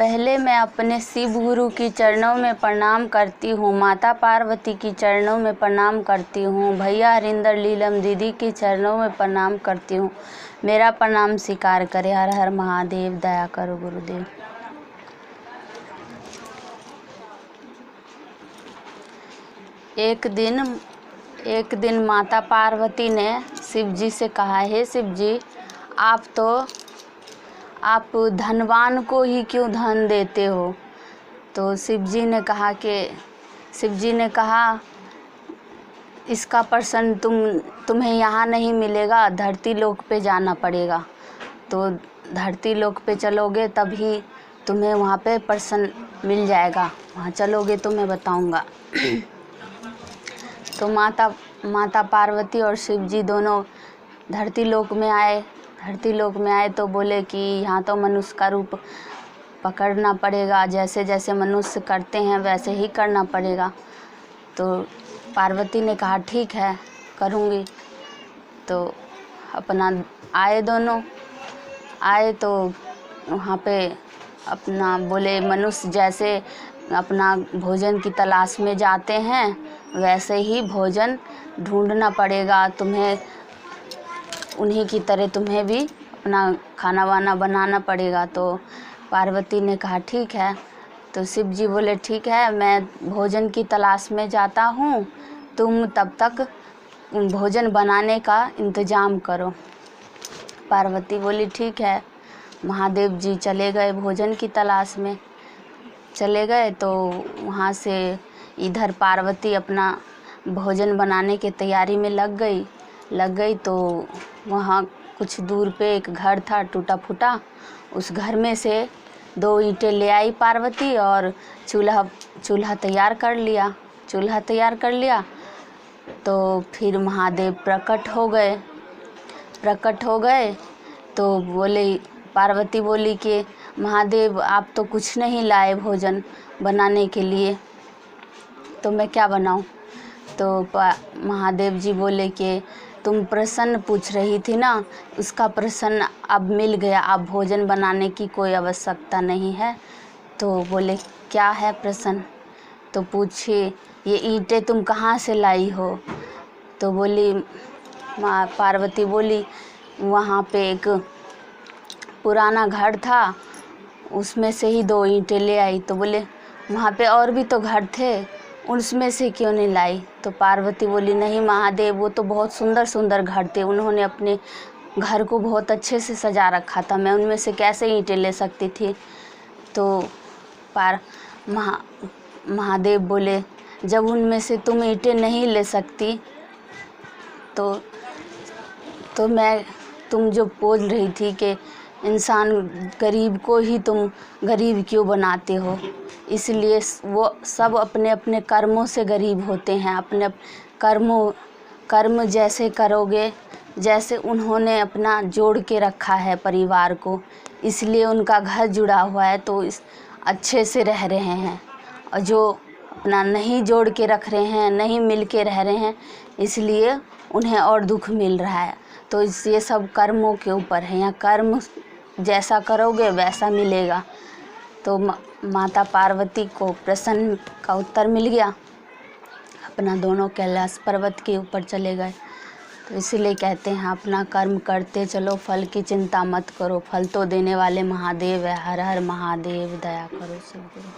पहले मैं अपने शिव गुरु की चरणों में प्रणाम करती हूँ, माता पार्वती की चरणों में प्रणाम करती हूँ, भैया हरिंदर लीलम दीदी की चरणों में प्रणाम करती हूँ। मेरा प्रणाम स्वीकार करे। हर हर महादेव, दया करो गुरुदेव। एक दिन माता पार्वती ने शिव जी से कहा, हे शिव जी, आप धनवान को ही क्यों धन देते हो। तो शिव जी ने कहा इसका प्रश्न तुम्हें यहाँ नहीं मिलेगा, धरती लोक पे जाना पड़ेगा। तो धरती लोक पे चलोगे तभी तुम्हें वहाँ पे प्रश्न मिल जाएगा, वहाँ चलोगे तो मैं बताऊँगा। तो माता पार्वती और शिव जी दोनों धरती लोक में आए तो बोले कि यहाँ तो मनुष्य का रूप पकड़ना पड़ेगा, जैसे जैसे मनुष्य करते हैं वैसे ही करना पड़ेगा। तो पार्वती ने कहा ठीक है, करूँगी। तो अपना दोनों आए तो वहाँ पे अपना बोले मनुष्य जैसे अपना भोजन की तलाश में जाते हैं वैसे ही भोजन ढूंढना पड़ेगा तुम्हें, उन्हीं की तरह तुम्हें भी अपना खाना वाना बनाना पड़ेगा। तो पार्वती ने कहा ठीक है। तो शिव जी बोले ठीक है, मैं भोजन की तलाश में जाता हूँ, तुम तब तक भोजन बनाने का इंतज़ाम करो। पार्वती बोली ठीक है। महादेव जी चले गए भोजन की तलाश में, चले गए। तो वहाँ से इधर पार्वती अपना भोजन बनाने की तैयारी में लग गई। तो वहाँ कुछ दूर पे एक घर था टूटा फूटा, उस घर में से 2 ईंटें ले आई पार्वती और चूल्हा तैयार कर लिया। तो फिर महादेव प्रकट हो गए। तो पार्वती बोली कि महादेव आप तो कुछ नहीं लाए भोजन बनाने के लिए, तो मैं क्या बनाऊं। तो महादेव जी बोले कि तुम प्रश्न पूछ रही थी ना, उसका प्रश्न अब मिल गया, अब भोजन बनाने की कोई आवश्यकता नहीं है। तो बोले क्या है प्रश्न। तो पूछे ये ईंटें तुम कहाँ से लाई हो। तो पार्वती बोली वहाँ पे एक पुराना घर था, उसमें से ही 2 ईंटें ले आई। तो बोले वहाँ पे और भी तो घर थे, उसमें से क्यों नहीं लाई। तो पार्वती बोली नहीं महादेव, वो तो बहुत सुंदर घर थे, उन्होंने अपने घर को बहुत अच्छे से सजा रखा था, मैं उनमें से कैसे ईंटें ले सकती थी। तो महादेव बोले जब उनमें से तुम ईंटें नहीं ले सकती तो तुम जो बोल रही थी कि इंसान गरीब को ही तुम गरीब क्यों बनाते हो, इसलिए वो सब अपने अपने कर्मों से गरीब होते हैं। अपने कर्म जैसे करोगे, जैसे उन्होंने अपना जोड़ के रखा है परिवार को, इसलिए उनका घर जुड़ा हुआ है तो अच्छे से रह रहे हैं। और जो अपना नहीं जोड़ के रख रहे हैं, नहीं मिल के रह रहे हैं, इसलिए उन्हें और दुख मिल रहा है। तो ये सब कर्मों के ऊपर है, यहाँ कर्म जैसा करोगे वैसा मिलेगा। तो माता पार्वती को प्रश्न का उत्तर मिल गया, अपना दोनों कैलाश पर्वत के ऊपर चले गए। तो इसीलिए कहते हैं अपना कर्म करते चलो, फल की चिंता मत करो, फल तो देने वाले महादेव है। हर हर महादेव, दया करो सब गुरु।